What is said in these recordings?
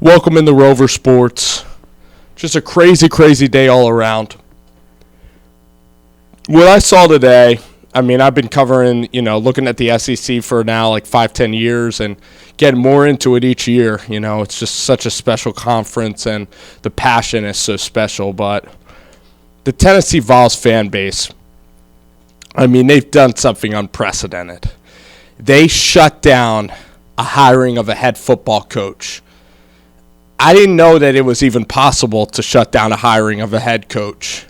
Welcome into Rover Sports. Just a crazy, crazy day all around. What I saw today, I've been covering, looking at the SEC for now like 5-10 years and getting more into it each year. It's just such a special conference and the passion is so special. But the Tennessee Vols fan base, they've done something unprecedented. They shut down a hiring of a head football coach. I didn't know that it was even possible to shut down a hiring of a head coach.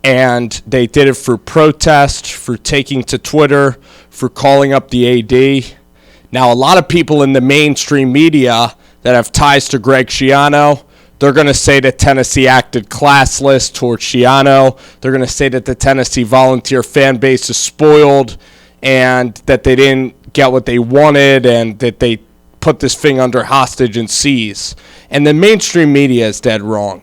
And they did it through protest, through taking to Twitter, for calling up the AD. Now, a lot of people in the mainstream media that have ties to Greg Schiano, they're going to say that Tennessee acted classless towards Schiano. They're going to say that the Tennessee Volunteer fan base is spoiled and that they didn't get what they wanted and that they put this thing under hostage and seize. And the mainstream media is dead wrong.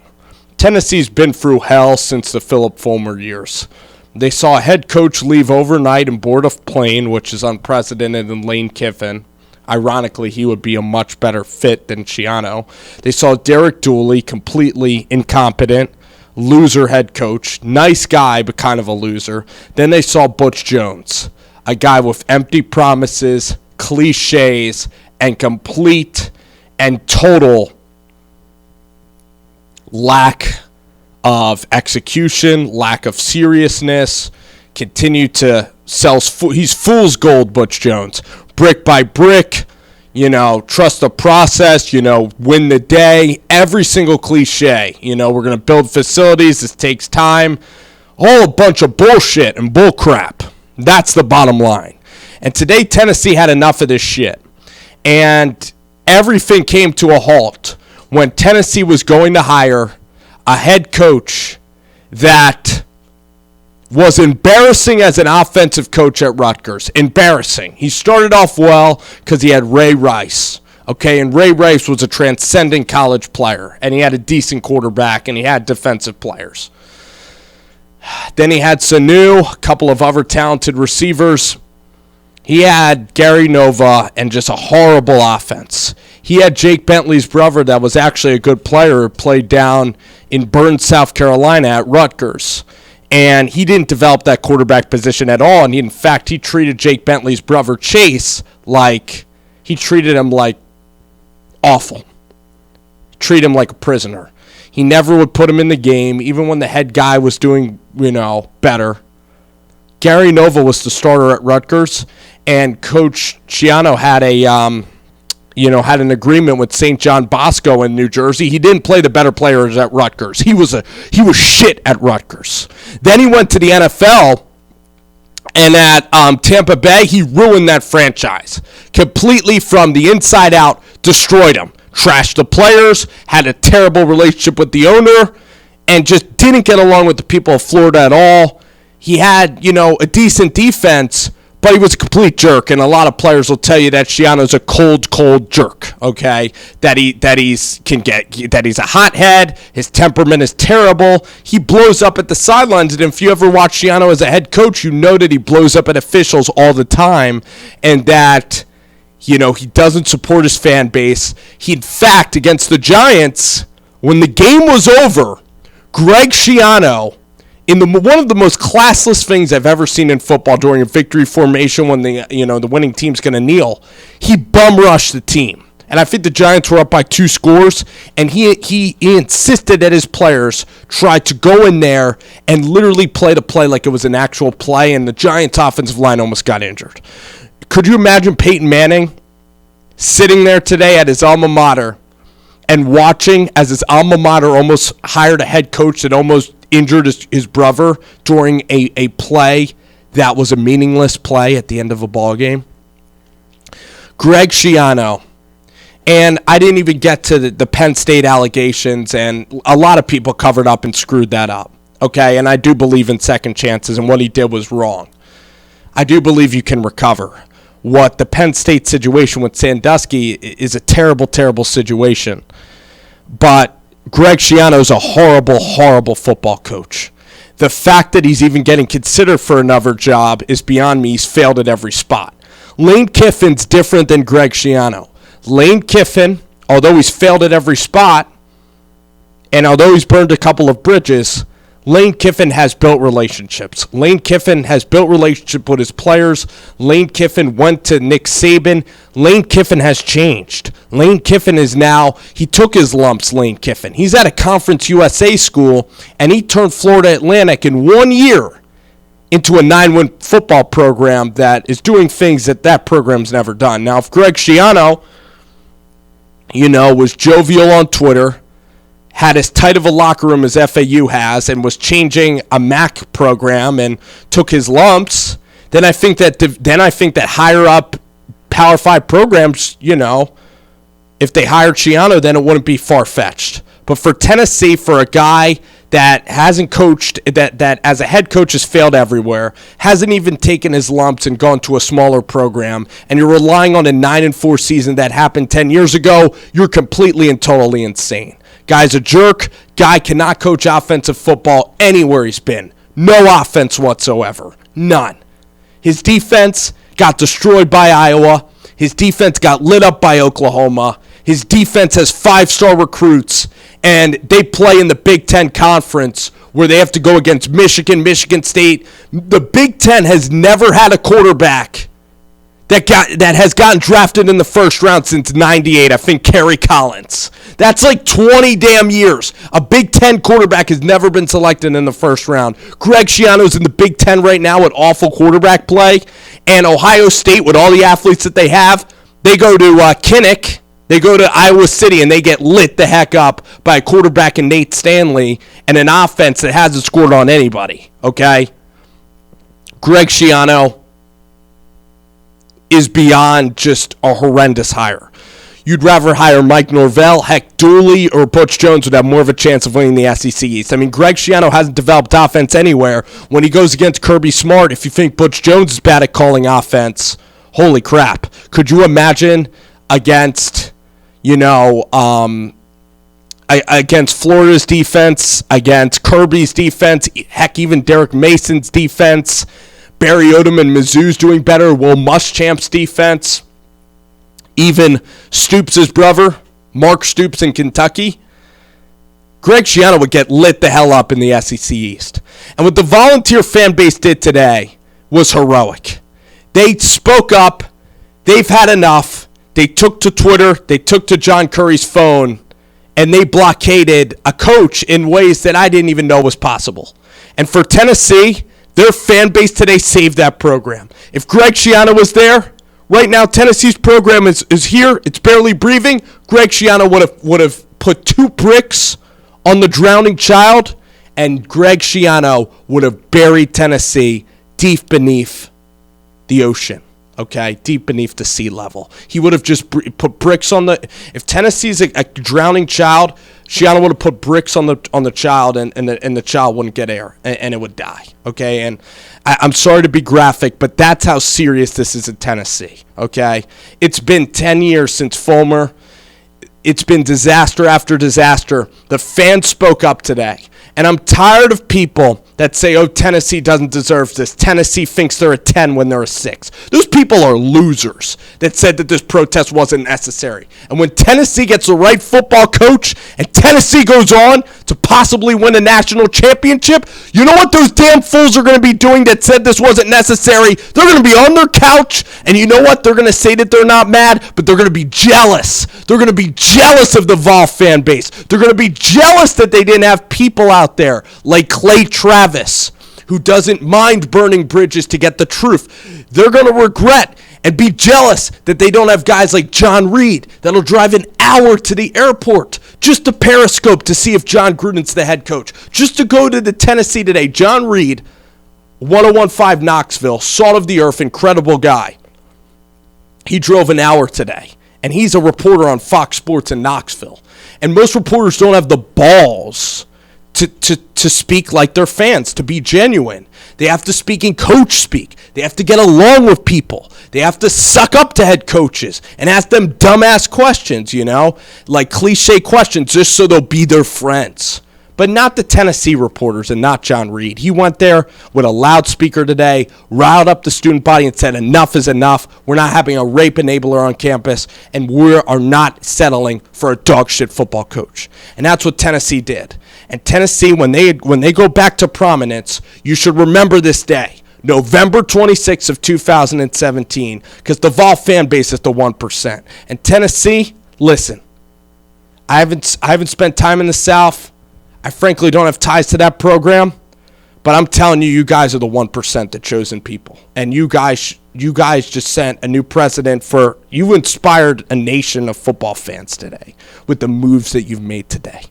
Tennessee's been through hell since the Philip Fulmer years. They saw a head coach leave overnight and board a plane, which is unprecedented in Lane Kiffin. Ironically, he would be a much better fit than Schiano. They saw Derek Dooley, completely incompetent, loser head coach. Nice guy, but kind of a loser. Then they saw Butch Jones, a guy with empty promises, cliches, and complete and total lack of execution, lack of seriousness, continue to sell. He's fool's gold, Butch Jones. Brick by brick, trust the process, win the day. Every single cliche, we're going to build facilities. This takes time. All a bunch of bullshit and bullcrap. That's the bottom line. And today, Tennessee had enough of this shit. And everything came to a halt when Tennessee was going to hire a head coach that was embarrassing as an offensive coach at Rutgers. Embarrassing. He started off well because he had Ray Rice. Okay, and Ray Rice was a transcendent college player, and he had a decent quarterback, and he had defensive players. Then he had Sanu, a couple of other talented receivers. He had Gary Nova and just a horrible offense. He had Jake Bentley's brother that was actually a good player who played down in Burns, South Carolina at Rutgers. And he didn't develop that quarterback position at all. And in fact, he treated Jake Bentley's brother Chase like awful. Treat him like a prisoner. He never would put him in the game, even when the head guy was doing, better. Gary Nova was the starter at Rutgers, and Coach Schiano had had an agreement with St. John Bosco in New Jersey. He didn't play the better players at Rutgers. He was shit at Rutgers. Then he went to the NFL, and at Tampa Bay, he ruined that franchise completely from the inside out. Destroyed them, trashed the players, had a terrible relationship with the owner, and just didn't get along with the people of Florida at all. He had, a decent defense, but he was a complete jerk, and a lot of players will tell you that Schiano's a cold jerk, okay? That he's a hothead, his temperament is terrible, he blows up at the sidelines, and if you ever watch Schiano as a head coach, you know that he blows up at officials all the time, and that, he doesn't support his fan base. He, in fact, against the Giants, when the game was over, Greg Schiano, in one of the most classless things I've ever seen in football during a victory formation when the winning team's going to kneel, he bum rushed the team. And I think the Giants were up by 2 scores, and he insisted that his players tried to go in there and literally play the play like it was an actual play, and the Giants' offensive line almost got injured. Could you imagine Peyton Manning sitting there today at his alma mater and watching as his alma mater almost hired a head coach that almost injured his brother during a play that was a meaningless play at the end of a ball game? Greg Schiano. And I didn't even get to the Penn State allegations, and a lot of people covered up and screwed that up. Okay, and I do believe in second chances, and what he did was wrong. I do believe you can recover. What the Penn State situation with Sandusky is a terrible, terrible situation. But Greg Schiano is a horrible, horrible football coach. The fact that he's even getting considered for another job is beyond me. He's failed at every spot. Lane Kiffin's different than Greg Schiano. Lane Kiffin, although he's failed at every spot, and although he's burned a couple of bridges, Lane Kiffin has built relationships. Lane Kiffin has built relationship with his players. Lane Kiffin went to Nick Saban. Lane Kiffin has changed. Lane Kiffin is now, he took his lumps, Lane Kiffin. He's at a Conference USA school, and he turned Florida Atlantic in 1 year into a 9-win football program that is doing things that program's never done. Now, if Greg Schiano, was jovial on Twitter, had as tight of a locker room as FAU has, and was changing a MAC program and took his lumps, then I think that higher up Power 5 programs, if they hired Schiano, then it wouldn't be far-fetched. But for Tennessee, for a guy that hasn't coached, that as a head coach has failed everywhere, hasn't even taken his lumps and gone to a smaller program, and you're relying on a 9-4 season that happened 10 years ago, you're completely and totally insane. Guy's a jerk. Guy cannot coach offensive football anywhere he's been. No offense whatsoever. None. His defense got destroyed by Iowa. His defense got lit up by Oklahoma. His defense has 5-star recruits, and they play in the Big Ten Conference where they have to go against Michigan, Michigan State. The Big Ten has never had a quarterback that has gotten drafted in the first round since 98. I think Kerry Collins. That's like 20 damn years. A Big Ten quarterback has never been selected in the first round. Greg Schiano's in the Big Ten right now with awful quarterback play. And Ohio State, with all the athletes that they have, they go to Kinnick, they go to Iowa City, and they get lit the heck up by a quarterback in Nate Stanley and an offense that hasn't scored on anybody, okay? Greg Schiano is beyond just a horrendous hire. You'd rather hire Mike Norvell, heck, Dooley, or Butch Jones would have more of a chance of winning the SEC East. I mean, Greg Schiano hasn't developed offense anywhere. When he goes against Kirby Smart, if you think Butch Jones is bad at calling offense, holy crap. Could you imagine against, against Florida's defense, against Kirby's defense, heck, even Derek Mason's defense, Barry Odom and Mizzou's doing better, Will Muschamp's defense, even Stoops' brother, Mark Stoops in Kentucky, Greg Schiano would get lit the hell up in the SEC East. And what the Volunteer fan base did today was heroic. They spoke up. They've had enough. They took to Twitter. They took to John Curry's phone, and they blockaded a coach in ways that I didn't even know was possible. And for Tennessee, their fan base today saved that program. If Greg Schiano was there, right now Tennessee's program is here. It's barely breathing. Greg Schiano would have put 2 bricks on the drowning child, and Greg Schiano would have buried Tennessee deep beneath the ocean. Okay, deep beneath the sea level. He would have just put bricks on the. If Tennessee's a drowning child, Schiano would have put bricks on the child, and the child wouldn't get air, and it would die. Okay, and I'm sorry to be graphic, but that's how serious this is in Tennessee. Okay, it's been 10 years since Fulmer. It's been disaster after disaster. The fans spoke up today, and I'm tired of people that say, oh, Tennessee doesn't deserve this. Tennessee thinks they're a 10 when they're a 6. Those people are losers that said that this protest wasn't necessary. And when Tennessee gets the right football coach and Tennessee goes on to possibly win a national championship, you know what those damn fools are going to be doing that said this wasn't necessary? They're going to be on their couch, and you know what? They're going to say that they're not mad, but they're going to be jealous. They're going to be jealous of the Vol fan base. They're going to be jealous that they didn't have people out there like Clay Travis, who doesn't mind burning bridges to get the truth. They're going to regret and be jealous that they don't have guys like John Reed that'll drive an hour to the airport just to periscope to see if John Gruden's the head coach. Just to go to the Tennessee today. John Reed, 1015 Knoxville, salt of the earth, incredible guy. He drove an hour today, and he's a reporter on Fox Sports in Knoxville. And most reporters don't have the balls to speak like their fans, to be genuine. They have to speak in coach speak. They have to get along with people. They have to suck up to head coaches and ask them dumbass questions, like cliche questions, just so they'll be their friends. but not the Tennessee reporters and not John Reed. He went there with a loudspeaker today, riled up the student body and said, enough is enough. We're not having a rape enabler on campus, and we are not settling for a dog shit football coach. And that's what Tennessee did. And Tennessee, when they go back to prominence, you should remember this day. November 26th of 2017, because the Vol fan base is the 1%. And Tennessee, listen, I haven't spent time in the South. I frankly don't have ties to that program, but I'm telling you, you guys are the 1%, the chosen people. And you guys just sent a new precedent you inspired a nation of football fans today with the moves that you've made today.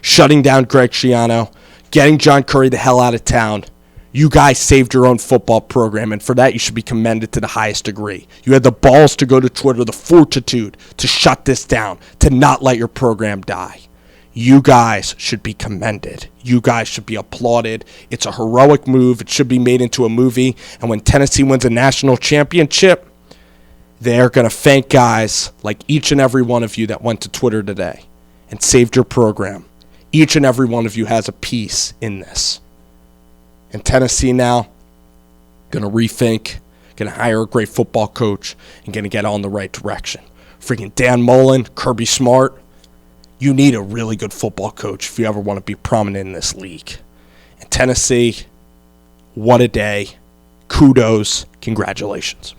Shutting down Greg Schiano, getting John Curry the hell out of town. You guys saved your own football program, and for that you should be commended to the highest degree. You had the balls to go to Twitter, the fortitude to shut this down, to not let your program die. You guys should be commended. You guys should be applauded. It's a heroic move. It should be made into a movie. And when Tennessee wins a national championship, they're going to thank guys like each and every one of you that went to Twitter today and saved your program. Each and every one of you has a piece in this. And Tennessee now going to rethink, going to hire a great football coach, and going to get on the right direction. Freaking Dan Mullen, Kirby Smart, you need a really good football coach if you ever want to be prominent in this league. And Tennessee, what a day. Kudos. Congratulations.